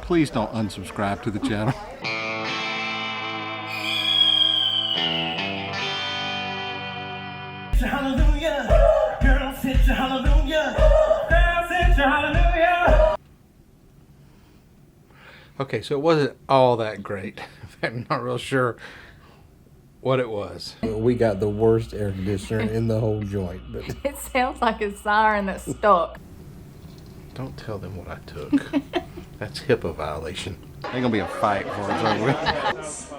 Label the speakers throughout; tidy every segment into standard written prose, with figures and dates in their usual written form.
Speaker 1: please don't unsubscribe to the channel.
Speaker 2: Hallelujah, girl, sit your hallelujah, girl, sit your hallelujah.
Speaker 1: Okay, so it wasn't all that great. In fact, I'm not real sure what it was. We got the worst air conditioner in the whole joint. But
Speaker 3: it sounds like a siren that's stuck.
Speaker 1: Don't tell them what I took. That's HIPAA violation. Ain't gonna be a fight for it's over with.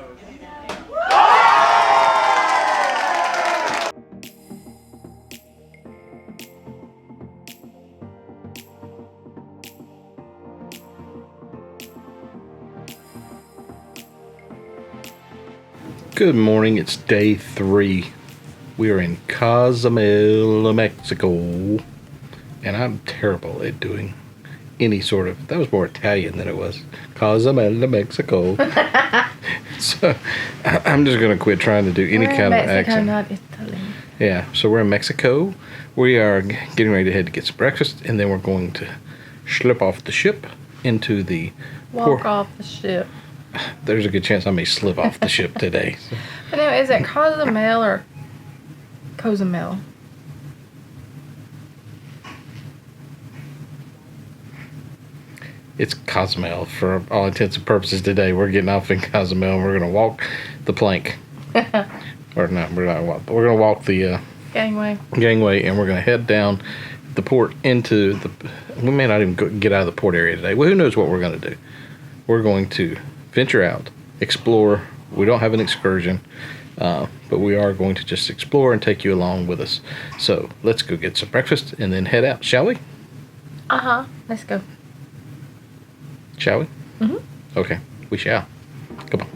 Speaker 1: Good morning, it's day 3. We are in Cozumel, Mexico. And I'm terrible at doing any sort of, that was more Italian than it was. Cozumel, Mexico. So I'm just going to quit trying to do any kind of accent.
Speaker 3: Not Italy.
Speaker 1: Yeah, so we're in Mexico. We are getting ready to head to get some breakfast, and then we're going to slip off the ship into the
Speaker 3: Walk off the ship.
Speaker 1: There's a good chance I may slip off the ship today. So.
Speaker 3: But anyway, is it Cozumel or Cozumel?
Speaker 1: It's Cozumel for all intents and purposes today. We're getting off in Cozumel and we're going to walk the plank. Or not, we're not walk. We're going to walk the
Speaker 3: Gangway,
Speaker 1: and we're going to head down the port into the. We may not even get out of the port area today. Well, who knows what we're going to do? We're going to venture out, explore. We don't have an excursion, but we are going to just explore and take you along with us. So let's go get some breakfast and then head out, shall we?
Speaker 3: Let's go.
Speaker 1: Shall we? Mm-hmm. Okay, we shall. Come on.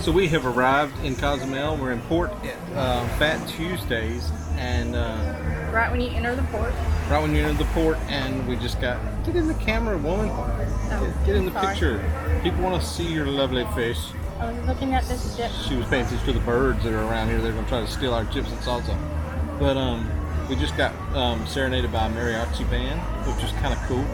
Speaker 1: So we have arrived in Cozumel. We're in port at Fat Tuesdays, and
Speaker 3: Right when you enter the port.
Speaker 1: right when you enter the port, and we just got get in the camera, woman. Get in the picture. People want to see your lovely face.
Speaker 3: I was looking at this ship.
Speaker 1: She was paying attention to the birds that are around here. They're gonna try to steal our chips and salsa. But we just got serenaded by a mariachi band, which was kind of cool.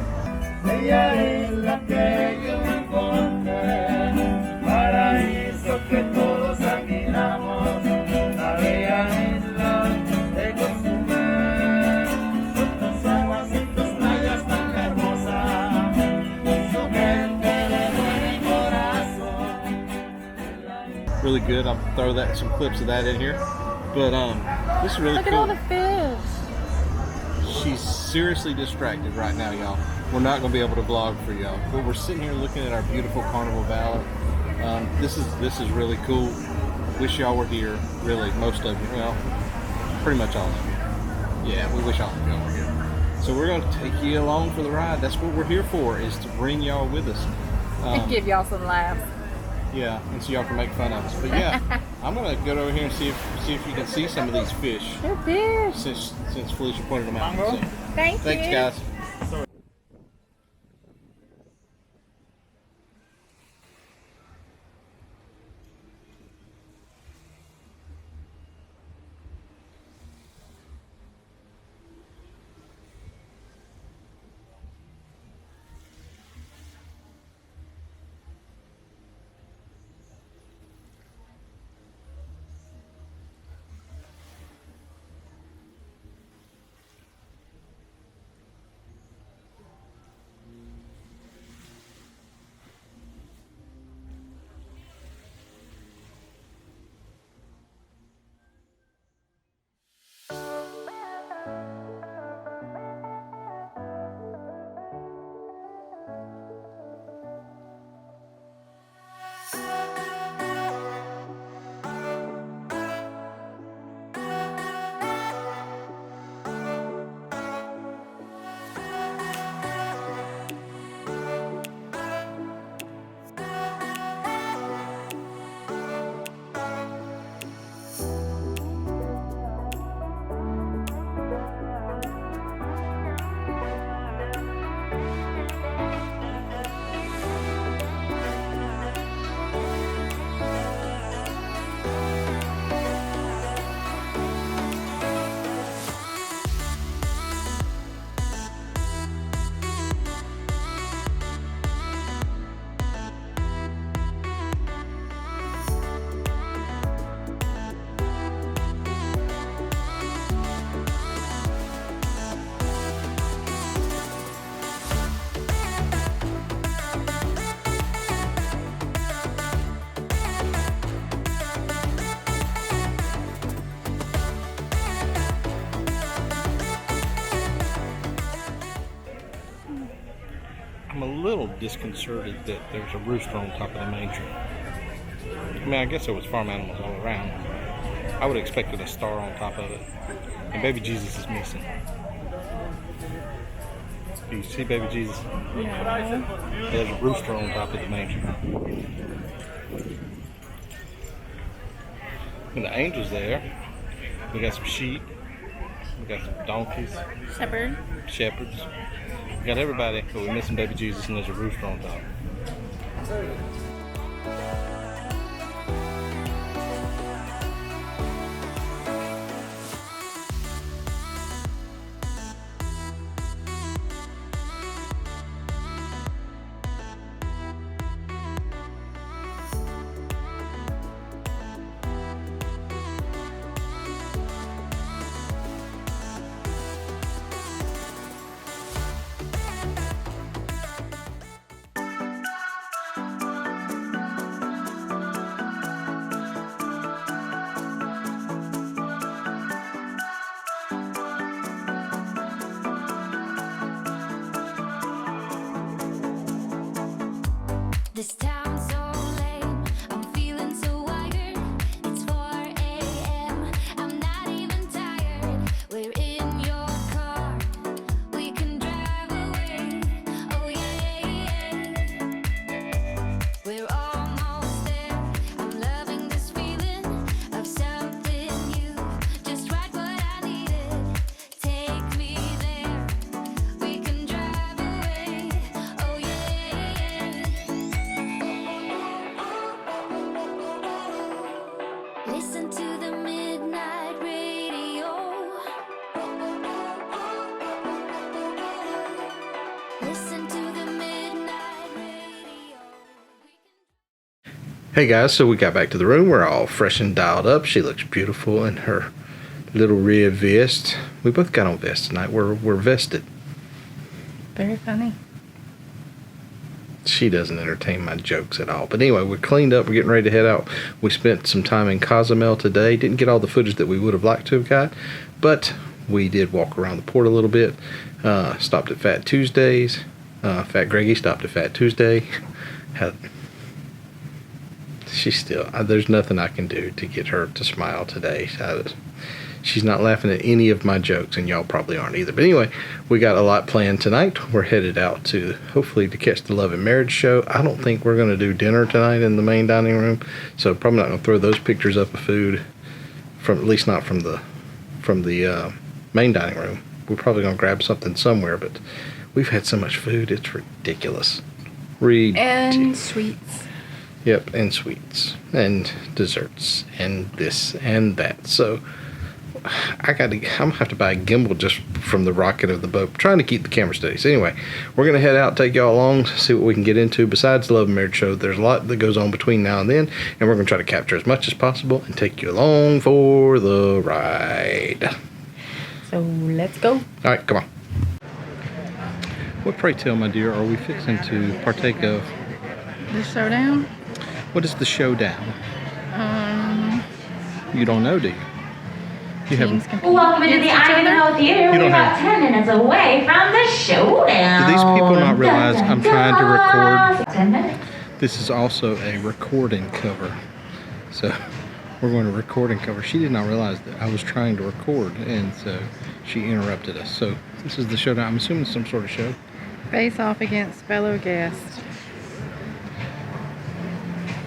Speaker 1: Really good. I'll throw some clips of that in here. But this is really
Speaker 3: Look
Speaker 1: cool.
Speaker 3: at all the fish.
Speaker 1: She's seriously distracted right now, y'all. We're not going to be able to vlog for y'all. But we're sitting here looking at our beautiful Carnival Valor. This is really cool. Wish y'all were here. Really, most of you. Well, pretty much all of you. Yeah, we wish all of y'all were here. So we're going to take you along for the ride. That's what we're here for, is to bring y'all with us.
Speaker 3: And give y'all some laughs.
Speaker 1: Yeah, and so y'all can make fun of us. But yeah, I'm gonna go over here and see if you can see some of these fish.
Speaker 3: They're fish.
Speaker 1: Since Felicia pointed them out. So,
Speaker 3: Thanks,
Speaker 1: guys. I'm a little disconcerted that there's a rooster on top of the manger. I mean, I guess there was farm animals all around. I would have expected a star on top of it. And baby Jesus is missing. Do you see baby Jesus?
Speaker 3: Yeah.
Speaker 1: There's a rooster on top of the manger. And the angel's there. We got some sheep. We got some donkeys. Shepherds. We got everybody, but we're missing baby Jesus, and there's a rooster on top.
Speaker 4: This town's so lame, I'm feeling so wired. It's 4 a.m., I'm not even tired. We're in your car, we can drive away. Oh yeah, we're almost there. I'm loving this feeling of something new. Just right what I needed. Take me there, we can drive away. Oh yeah. Listen to the midnight radio. Listen to the midnight radio.
Speaker 1: Hey guys, so we got back to the room. We're all fresh and dialed up. She looks beautiful in her little red vest. We both got on vests tonight. We're vested.
Speaker 3: Very funny.
Speaker 1: She doesn't entertain my jokes at all. But anyway, we're cleaned up. We're getting ready to head out. We spent some time in Cozumel today. Didn't get all the footage that we would have liked to have got, but we did walk around the port a little bit. Stopped at Fat Tuesdays. Fat Greggy stopped at Fat Tuesday. She's still, there's nothing I can do to get her to smile today. She's not laughing at any of my jokes, and y'all probably aren't either. But anyway, we got a lot planned tonight. We're headed out to, hopefully, to catch the Love and Marriage show. I don't think we're going to do dinner tonight in the main dining room, so probably not going to throw those pictures up of food, from at least not from the main dining room. We're probably going to grab something somewhere, but we've had so much food, it's ridiculous.
Speaker 3: And sweets.
Speaker 1: Yep, and sweets and desserts and this and that. So I'm gonna have to buy a gimbal just from the rocket of the boat, trying to keep the camera steady. So anyway, we're gonna head out, take y'all along, see what we can get into. Besides the Love and Marriage show, there's a lot that goes on between now and then, and we're gonna try to capture as much as possible and take you along for the ride.
Speaker 3: So let's go.
Speaker 1: All right, come on. What, pray tell, my dear, are we fixing to partake of?
Speaker 3: The Showdown?
Speaker 1: What is the Showdown? You don't know, do you? You haven't.
Speaker 5: Welcome to the Ivanhoe Theater.
Speaker 1: You
Speaker 5: We're
Speaker 1: don't
Speaker 5: about
Speaker 1: have-
Speaker 5: 10 minutes away from the showdown.
Speaker 1: Do these people not realize I'm trying to record?
Speaker 5: 10 minutes.
Speaker 1: This is also a recording cover. So we're going to record and cover. She did not realize that I was trying to record, and so she interrupted us. So this is the Showdown. I'm assuming some sort of show.
Speaker 3: Face off against fellow guests.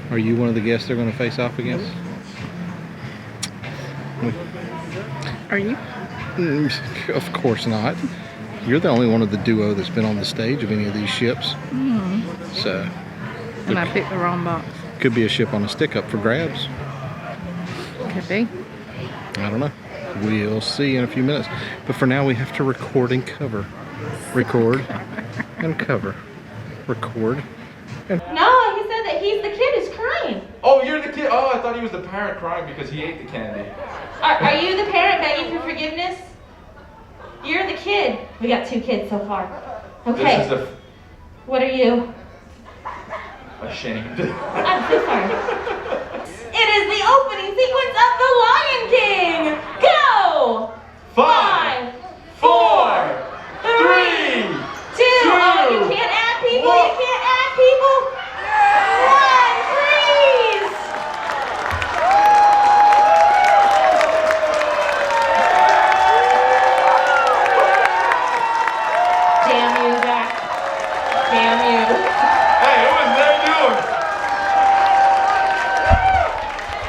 Speaker 1: Are you one of the guests they're going to face off against?
Speaker 3: Are you?
Speaker 1: Of course not. You're the only one of the duo that's been on the stage of any of these ships. So
Speaker 3: And I picked the wrong box.
Speaker 1: could be a ship on a stick up for grabs.
Speaker 3: Could be.
Speaker 1: I don't know. We'll see in a few minutes. But for now, we have to record and cover. Record and cover. Record.
Speaker 5: No, he said that he's the kid who's crying.
Speaker 6: Oh, you're the kid. Oh, I thought he was the parent crying because he ate the candy.
Speaker 5: Are you the parent begging for forgiveness? You're the kid. We got 2 kids so far. Okay.
Speaker 6: This is
Speaker 5: What are you?
Speaker 6: ashamed.
Speaker 5: I'm so sorry. It is the opening sequence of The Lion King. Go! 5, 4, 3, 2. Oh, you can't add people. You can't add people. 1, please. Damn you, Zach. Damn you.
Speaker 6: Hey, it was their doing.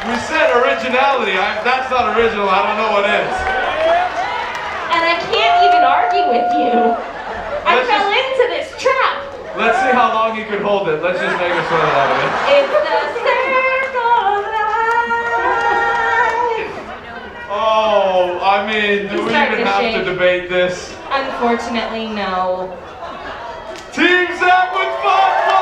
Speaker 6: We said originality. That's not original. I don't know what is.
Speaker 5: And I can't even argue with you. I
Speaker 6: Let's
Speaker 5: fell
Speaker 6: just-
Speaker 5: into this trap.
Speaker 6: Let's see how long you can hold it. Let's just make a sort out of it.
Speaker 5: It's the circle of life.
Speaker 6: Oh, I mean, do
Speaker 5: I'm
Speaker 6: we
Speaker 5: starting
Speaker 6: even
Speaker 5: to
Speaker 6: have
Speaker 5: shake.
Speaker 6: to debate this?
Speaker 5: Unfortunately, no.
Speaker 6: Team Zap with 5 points!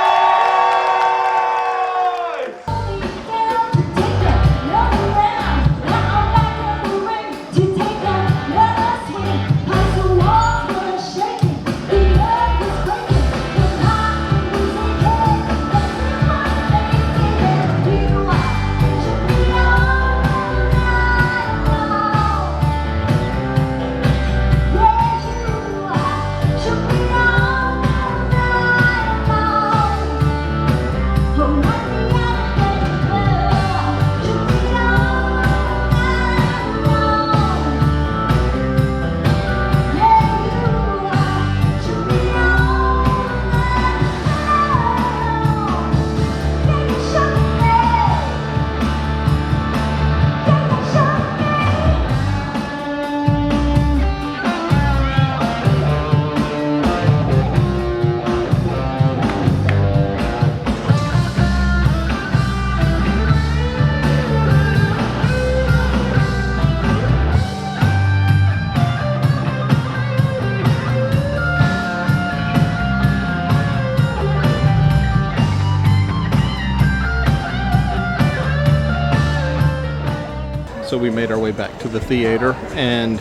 Speaker 1: So we made our way back to the theater, and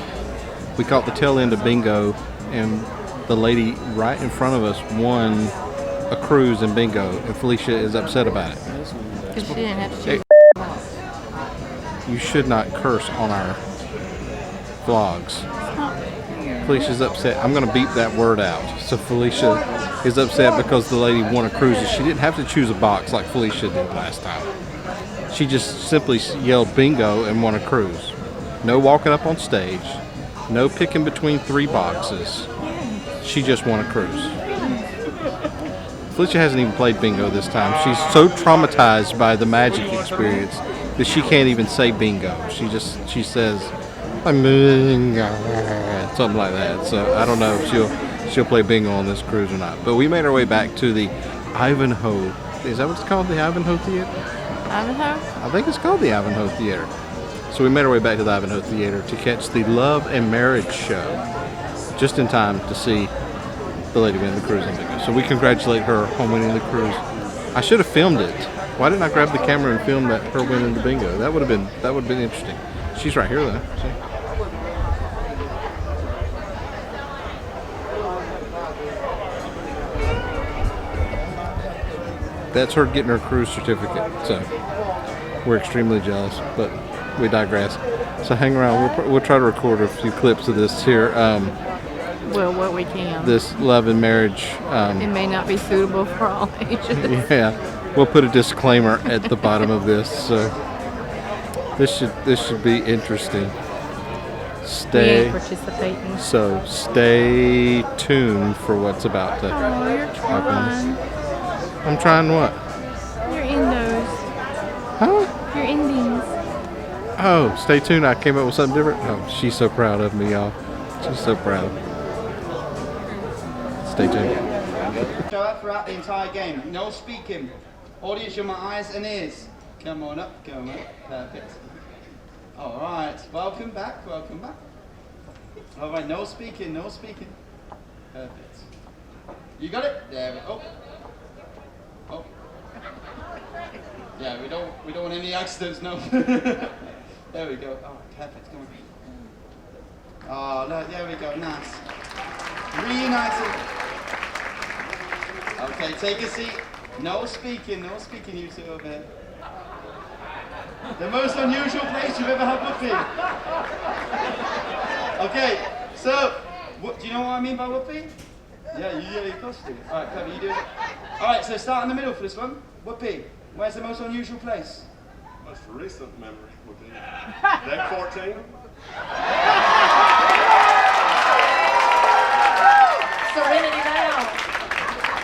Speaker 1: we caught the tail end of bingo, and the lady right in front of us won a cruise in bingo, and Felicia is upset about it.
Speaker 3: Because she didn't have to choose.
Speaker 1: You should not curse on our vlogs. Felicia's upset. I'm going to beep that word out. So Felicia is upset because the lady won a cruise, and she didn't have to choose a box like Felicia did last time. She just simply yelled bingo and won a cruise. No walking up on stage. No picking between 3 boxes. She just won a cruise. Felicia hasn't even played bingo this time. She's so traumatized by the magic experience that she can't even say bingo. She says, I'm bingo, something like that. So I don't know if she'll play bingo on this cruise or not. But we made our way back to the Ivanhoe. Is that what it's called? The Ivanhoe Theater?
Speaker 3: Ivanhoe?
Speaker 1: I think it's called the Ivanhoe Theater. So we made our way back to the Ivanhoe Theater to catch the Love and Marriage show, just in time to see the lady win the cruise on bingo. So we congratulate her on winning the cruise. I should have filmed it. Why didn't I grab the camera and film her winning the bingo? That would have been interesting. She's right here though. See? That's her getting her cruise certificate. So we're extremely jealous, but we digress. So hang around. We'll try to record a few clips of this here.
Speaker 3: Well, what we can.
Speaker 1: This Love and Marriage.
Speaker 3: It may not be suitable for all ages.
Speaker 1: Yeah, we'll put a disclaimer at the bottom of this. So this should be interesting.
Speaker 3: We ain't participating.
Speaker 1: So stay tuned for what's about to
Speaker 3: Oh, you're
Speaker 1: happen.
Speaker 3: trying.
Speaker 1: I'm trying what?
Speaker 3: You're in those.
Speaker 1: Huh?
Speaker 3: Your endings.
Speaker 1: Oh, stay tuned. I came up with something different. Oh, she's so proud of me, y'all. She's so proud. Stay tuned.
Speaker 7: Show up throughout the entire game. No speaking. Audience, you're my eyes and ears. Come on up, come on up. Perfect. All right. Welcome back. Welcome back. All right. No speaking. No speaking. Perfect. You got it. There we go. Oh. Yeah. We don't want any accidents. No. There we go. Oh, perfect. Come on. Oh, no, there we go. Nice. Reunited. Okay, take a seat. No speaking, you two over here. The most unusual place you've ever had whoopee. Okay, so, do you know what I mean by whoopee? Yeah, you costume. Alright, clever, you do it. Alright, so start in the middle for this one. Whoopee, where's the most unusual place?
Speaker 6: Most recent memory would be deck 14.
Speaker 5: Serenity now.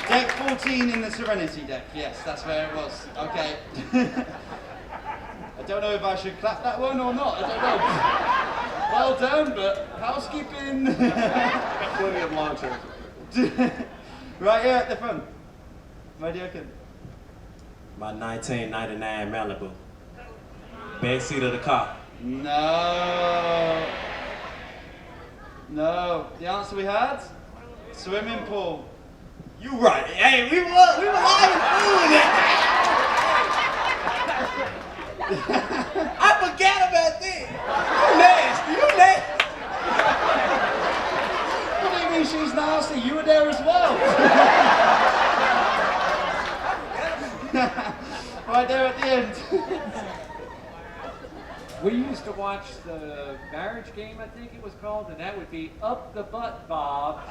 Speaker 7: Deck 14 in the Serenity deck. Yes, that's where it was. Okay. I don't know if I should clap that one or not. I don't know. Well done, but housekeeping.
Speaker 6: Got plenty of launches.
Speaker 7: Right here at the front. Where do you reckon?
Speaker 8: My 1999 Malibu. Back seat of the car.
Speaker 7: No. No. The answer we had? Swimming pool.
Speaker 8: You right. Hey, we were live I forgot about that. You nasty.
Speaker 7: What do you mean she's nasty? You were there as well. Right there at the end.
Speaker 9: We used to watch the marriage game, I think it was called, and that would be Up the Butt, Bob.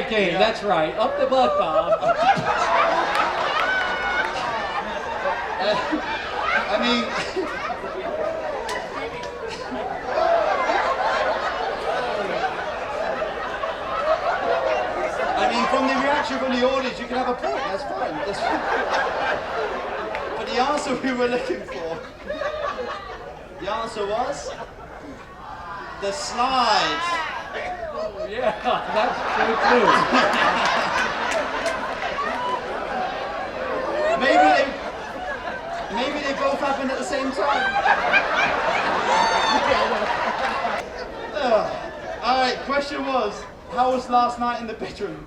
Speaker 9: Game, yeah. That's right. Up the butt, Bob.
Speaker 7: I mean, from the reaction from the audience, you can have a point. That's fine. That's fine. But the answer we were looking for, the answer was the slide.
Speaker 9: Yeah, that's true too.
Speaker 7: maybe they both happened at the same time. All right, question was, how was last night in the bedroom?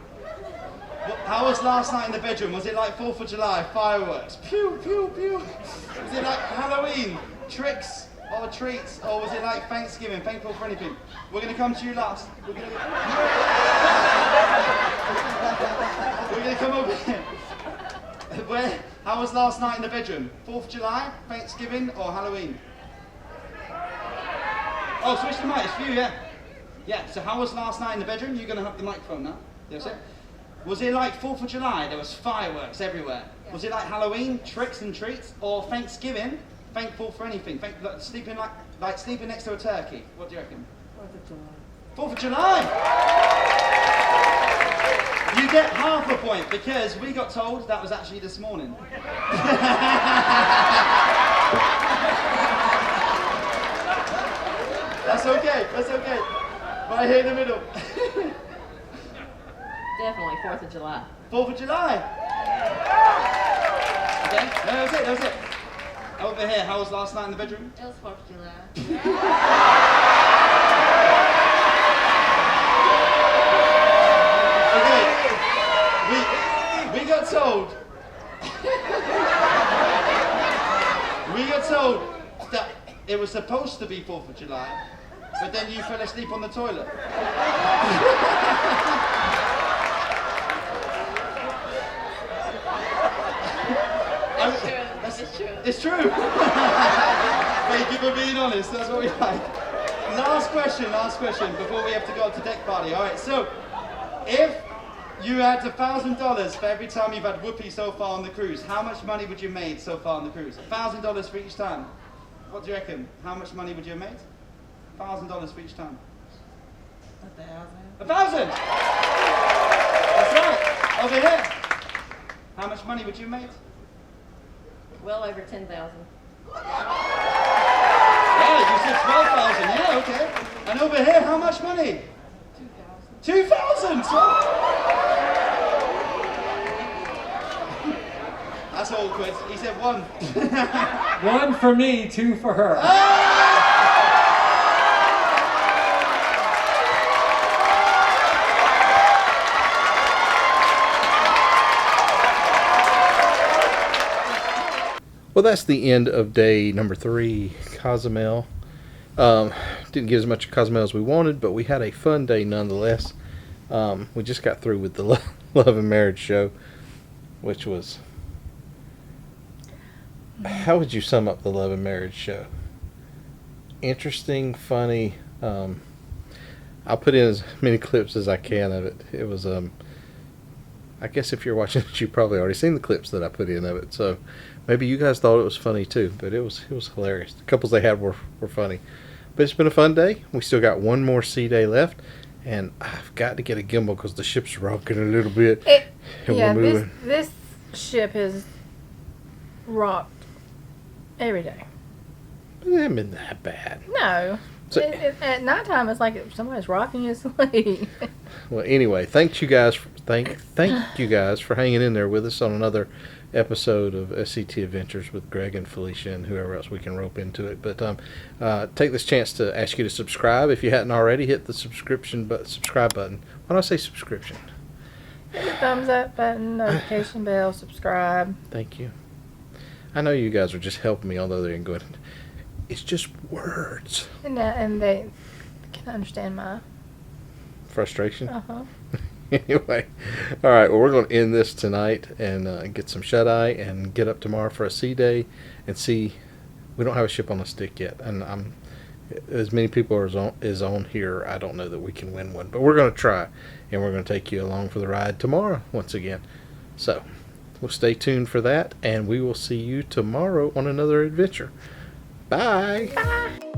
Speaker 7: How was last night in the bedroom? Was it like 4th of July, fireworks? Pew, pew, pew. Was it like Halloween, tricks or treats? Or was it like Thanksgiving, thankful for anything? We're going to come to you last. We're going to come over here. How was last night in the bedroom? 4th of July, Thanksgiving or Halloween? Oh, switch the mic, it's for you, yeah. Yeah, so how was last night in the bedroom? You're going to have the microphone now. That's it. Was it like 4th of July? There was fireworks everywhere. Yeah. Was it like Halloween, tricks and treats? Or Thanksgiving, thankful for anything? Sleeping like sleeping next to a turkey? What do you reckon?
Speaker 9: 4th of July.
Speaker 7: 4th of July! You get half a point because we got told that was actually this morning. That's okay, that's okay. Right here in the middle.
Speaker 5: Definitely 4th of July.
Speaker 7: 4th of July. Okay, that was it. Over here, how was last night in the bedroom?
Speaker 5: It was 4th of July.
Speaker 7: Okay, we got told. We got told that it was supposed to be 4th of July, but then you fell asleep on the toilet. It's true. Thank you for being honest. That's what we like. Last question before we have to go to deck party. All right. So, if you had $1,000 for every time you've had whoopee so far on the cruise, how much money would you have made so far on the cruise? $1,000 for each time. What do you reckon? How much money would you have made? $1,000 for each time.
Speaker 5: 1,000.
Speaker 7: 1,000. That's right. Over here. How much money would you have made?
Speaker 5: Well over 10,000.
Speaker 7: Yeah, you said 12,000. Yeah, okay. And over here, how much money? 2,000. 2,000. That's awkward. He said 1.
Speaker 9: 1 for me, 2 for her.
Speaker 1: Well, that's the end of day number 3, Cozumel. Didn't get as much Cozumel as we wanted, but we had a fun day nonetheless. We just got through with the Love and Marriage show, which was... How would you sum up the Love and Marriage show? Interesting, funny. I'll put in as many clips as I can of it. It was... I guess if you're watching it, you've probably already seen the clips that I put in of it. So maybe you guys thought it was funny too, but it was hilarious. The couples they had were funny. But it's been a fun day. We still got one more sea day left, and I've got to get a gimbal because the ship's rocking a little bit.
Speaker 3: This ship has rocked every day.
Speaker 1: It hasn't been that bad.
Speaker 3: No.
Speaker 1: So,
Speaker 3: at nighttime, it's like somebody's rocking you to sleep.
Speaker 1: Well, anyway, thank you guys for hanging in there with us on another episode of SCT Adventures with Greg and Felicia and whoever else we can rope into it. But take this chance to ask you to subscribe if you hadn't already. Hit the subscribe button. Why do I say subscription?
Speaker 3: Hit the thumbs up button, notification bell, subscribe.
Speaker 1: Thank you. I know you guys are just helping me, although they're going. It's just words.
Speaker 3: And they can understand my
Speaker 1: frustration.
Speaker 3: Uh-huh.
Speaker 1: Anyway, all right. Well, we're going to end this tonight and get some shut eye and get up tomorrow for a sea day and see. We don't have a ship on a stick yet, and I'm as many people as on here. I don't know that we can win one, but we're going to try, and we're going to take you along for the ride tomorrow once again. So we'll stay tuned for that, and we will see you tomorrow on another adventure. Bye.
Speaker 3: Bye.